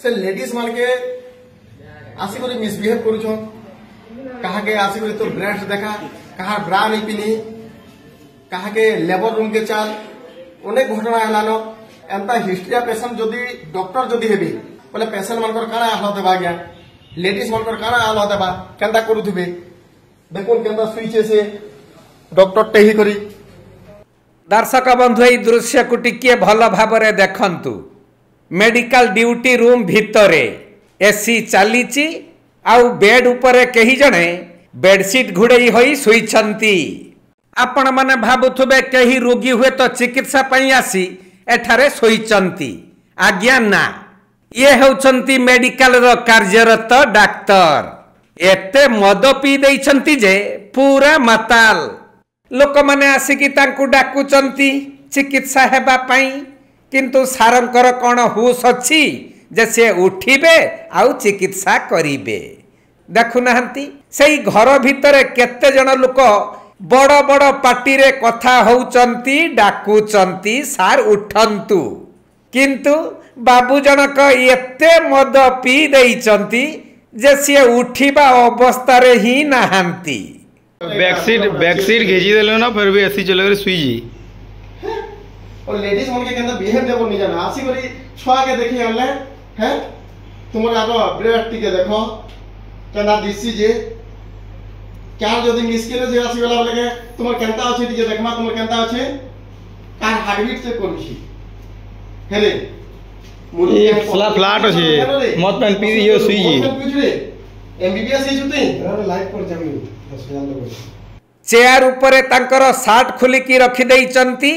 से लेडीज मान के आसिक मिसबिहेव करुछन कहा के आसिक तो ब्रेस्ट देखा कहा ब्रा नहीं पिनी कहा के लेबर रूम के चाल अनेक घटना है एंता हिस्ट्रिया पेशेंट जदि डॉक्टर जदि हेबी बोले पेशेंट मानकर काना हालत देबा गया लेडीज मानकर काना हालत देबा केंता करूथिबे देखुन केंता सुइचे से डॉक्टर टेही करी। दर्शक बंधु ए दृश्य को टिके भल भाबरे देखंतु मेडिकल ड्यूटी रूम भितरे एसी चलीची आउ बेड उपरे कही जणे बेडशीट घुड़ई होई सुइछंती। आपण माने भाबुथुबे कही रोगी हुए तो चिकित्सा पई आसी एठारे सोईचंती आज्ञा ना ये होचंती मेडिकल रो कार्यरत डाक्तर एते मद पी देइछंती जे पूरा माताल लोक माने आसिकी तांकु डाकुचंती चिकित्सा हेबा पई किंतु सारंकर कोन हुस अछि जे से उठिबे आउ चिकित्सा करिबे देखु नाहंती सेई घर भितरे केते जण लोक बड़ बड़ पार्टी रे कथा होउचंती डाकुचंती सार उठंतु किंतु बाबू जनक एते मद पी देइचंती जे से उठिबा अवस्था रे ही नाहंती। बैकसीट घेजी देलो ना फिर भी ऐसी चले सुई जी और लेडीज मन के केंदा बिहेव देबो नि जाना आसी करी छुआ के देखि हले हैं तुमर आगो ब्रेस्ट के देखो केना दिसी जे क्या जदि मिस केले जे आसी वाला बोले तुमर केंता अछि टिके देखमा तुमर केंता अछि कार हार्टबीट चेक करूछी हेले मुरी फ्लैट अछि मत पेन पी यो सुई जी एमबीबीएस हे जुते लाइफ पर जामी हॉस्पिटल चेयर उपरे तांकर शार्ट खुली की रखि देइचंती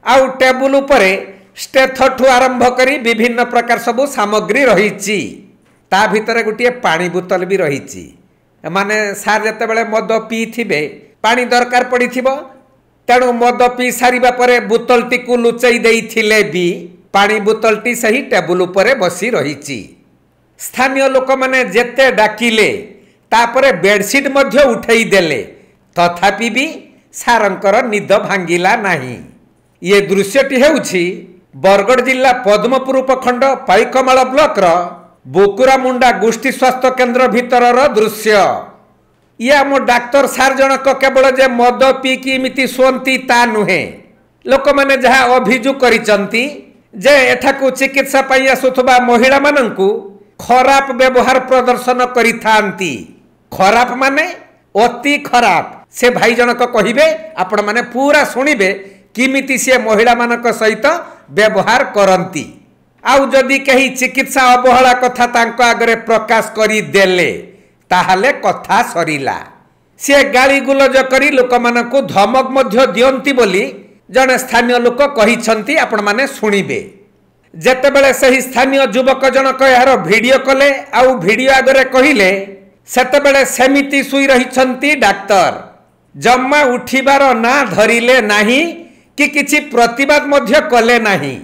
आउ टेबुल उपरे स्टेथठु आरंभ करी विभिन्न प्रकार सब सामग्री रहिची ता भितरे गुटिए पानी बोतल भी रहिची माने सार जते बेले मद पी थिबे पानी दरकार पड़ी थिबो तेणु मद पी सारिबा परे बोतलटी को लुचई देइथिले भी पानी बोतलटी सही टेबुल उपरे बसी रहिची। स्थानीय लोक माने जेते डाकिले तापरे बेडशीट मध्य उठेई देले तथापि भी सारंकर निद भांगिला नाही। ये दृश्यटी हेउछि बरगड़ जिला पद्मपुर उपखंड पाइकमाल ब्लॉक रो बुकुरामुंडा गोष्ठी स्वास्थ्य केन्द्र भितरर दृश्य। ये आम डाक्तर सार जनक केवल जे मद पी कि इमिति शोंती ता नुहे लोक माने जहा अभियोग करिसंती जे एठाकू चिकित्सा पई आसुथबा महिला माननकू खराब व्यवहार प्रदर्शन करिथांती खराब माने अति खराब से भाई जनक कहिबे आपण माने पूरा सुनिबे किमिति से महिला मानक सहित व्यवहार करंती आउ जदि कहीं चिकित्सा अवहेला कथा तांको आगरे प्रकाश करी देले ताहले कथा सरिला से गाली गुलज करी लोक मानकू धमक मध्य दियंती बोली जने स्थानीय लोक कहिसंती आपण माने सुनिबे। जेतेबेले सही स्थानीय युवक जनक यार वीडियो कले आउ वीडियो आगरे कहिले सेतेबेले सेमिति सुई रहिसंती डाक्तर जम्मा उठिबार ना धरिले नाही कि किछि प्रतिवाद मध्य कले नाही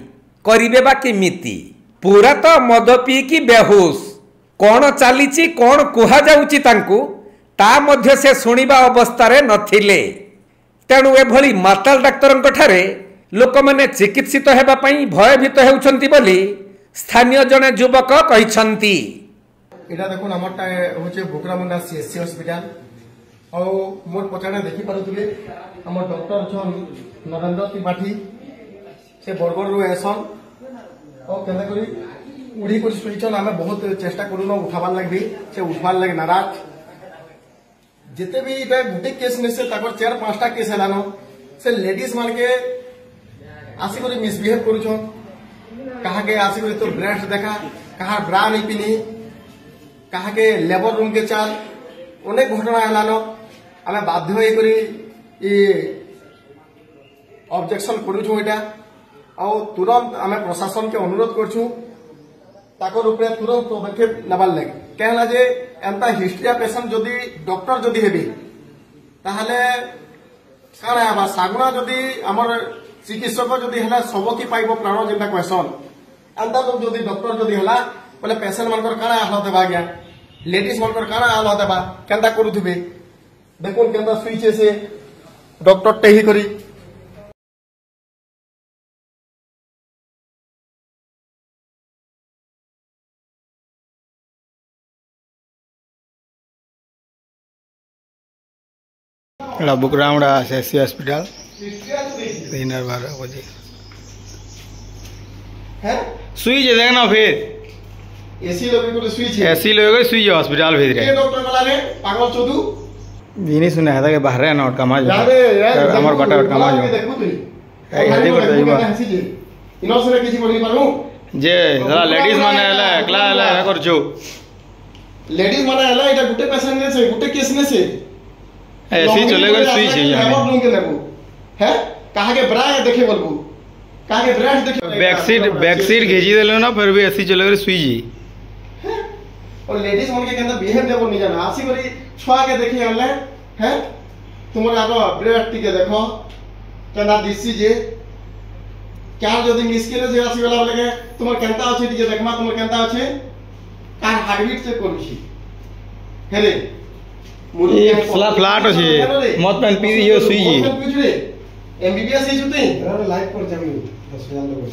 करिबे बा किमिति पूरा तो मद पी की बेहोश कौन चलीची कौन कुहा जाउची तांकू ता मध्य से सुनिबा अवस्था रे नथिले तेणु एभली माताल डाक्तरंक ठारे लोक माने चिकित्सित हेबा पई भयभीत हेउछंती बोली स्थानीय जने युवक कहिसंती। एटा देखुन हमरटा होचे बुकुरामुंडा सीएससी हॉस्पिटल और मोर पछाडे देखि पारुथुले हमर डॉक्टर छन नरेंद्र त्रिपाठी से बरगड़ रु एसन और केना करी उड़ी कर सुइचन आमे बहुत चेष्टा करूनो उठाबार लागबी से उठबार लाग नाराज जेते भी इटा गुटे केस ने से ताकर 4-5टा केस हलानो से लेडीज मान के आसी करी मिसबिहेव करूछन कहा के आसी करी तो ब्रेस्ट देखा कहा ब्रा नहीं पिनी कहा के लेबर रूम के चाल अनेक घटना हलानो आमे बाध्य होई करी ई ऑब्जेक्शन करूछु एटा और तुरंत आम प्रशासन के अनुरोध करछू ताकर उपरे तुरंत पदक्षेप नबार लगे कहला जे एंता हिस्ट्रिया पेशेंट जदि डॉक्टर जदि हेबी ताहले काना आबा सागुना जदि हमर चिकित्सक जदि हला सबकी पाइबो प्राण जेंता क्वेश्चन एंता लोग जदि डॉक्टर जदि हला बोले पेशेंट मानकर काना हालत देबा गया लेडीज मानकर काना हालत देबा केंता करूथिबे देखुन केंता सुइचे से डॉक्टर टेही करी। एटा बुकरामुड़ा एससी हॉस्पिटल 3:12 बजे है सुई जे देखना फिर एसी लोग को स्विच है एसी लोग सुई जे हॉस्पिटल भेज के रहे डॉक्टर वाला रे पागल चोदू जिनी सुने है कि बाहर नोट कमा जो यारे यार हमर बाटा कमा जो देखू तू हेदी कर दइबा इनो से किछि बोली पारू जे जरा लेडीज माने हला एकला हला करजो लेडीज माने हला एटा गुटे पेशेंट ने से गुटे केस ने से एसी चले गए सुई जे हम लोग के लेबू है कहा के ब्रा देखे बोलबू कहा के ब्रा देखे बैक सीट घेजी देलो ना फिर भी एसी चले गए सुई जी और लेडीज मन के अंदर बिहेव देबो नहीं जाना आसी करी छुआ के देखि हले है तुमर आगो ब्रेड टिके देखो केना दिसी जे क्या जदि मिसकेले जे आसी वाला बोले के तुमर केनता अछि टिके देखमा तुमर केनता अछि कार हार्टबीट चेक करूछी हेले ये फ्लैट अछि मत पेन पी यो सुई जी एमबीबीएस ही जुते अरे लाइव पर जामी 10,000 लोग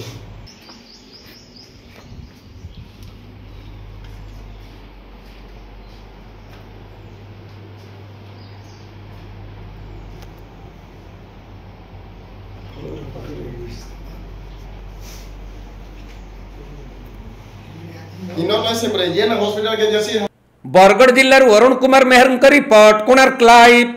बरगढ़ जिल्लाରୁ ଅରୁଣ କୁମାର ମେହେରଙ୍କ ରିପୋର୍ଟ କୋଣାର୍କ ଲାଇଭ୍।